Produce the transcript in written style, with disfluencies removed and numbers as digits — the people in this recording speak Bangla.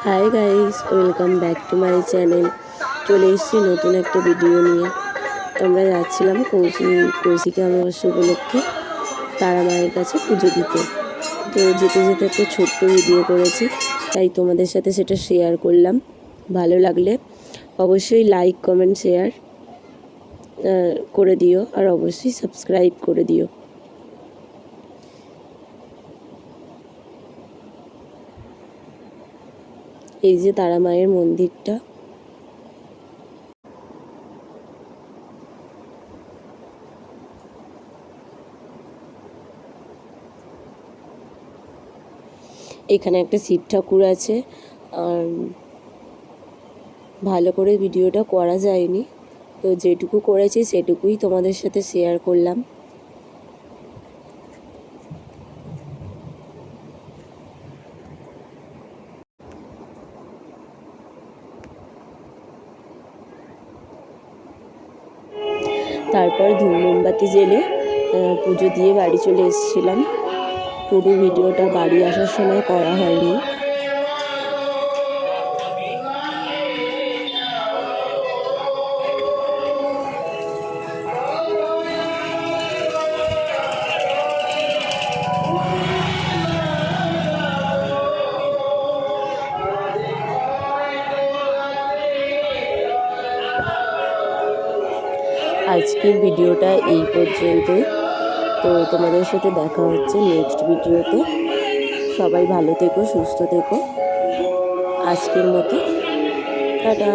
Hi guys, welcome back to my channel. চলে এসেছি নতুন একটা ভিডিও নিয়ে। আমরা যাচ্ছিলাম কৌশিকী অমাবস্যা উপলক্ষে তারা মায়ের কাছে পুজো দিতে। তো যেতে যেতে একটা ছোট্ট ভিডিও করেছি, তাই তোমাদের সাথে সেটা শেয়ার করলাম। ভালো লাগলে অবশ্যই লাইক, কমেন্ট, শেয়ার করে দিও, আর অবশ্যই সাবস্ক্রাইব করে দিও। এই যে তারা মায়ের মন্দিরটা। এখানে একটা শিব ঠাকুর আছে, আর ভালো করে ভিডিওটা করা যায়নি, তো যেটুকু করেছি সেটুকুই তোমাদের সাথে শেয়ার করলাম। তারপর ধূপ মোমবাতি জেলে পুজো দিয়ে বাড়ি চলে এসেছিলাম। পুরো ভিডিওটা বাড়ি আসার সময় করা হয়নি। আজকের ভিডিওটা এই পর্যন্তই। তো তোমাদের সাথে দেখা হচ্ছে নেক্সট ভিডিওতে। সবাই ভালো থেকো, সুস্থ থেকো। আজকের মতো টাটা।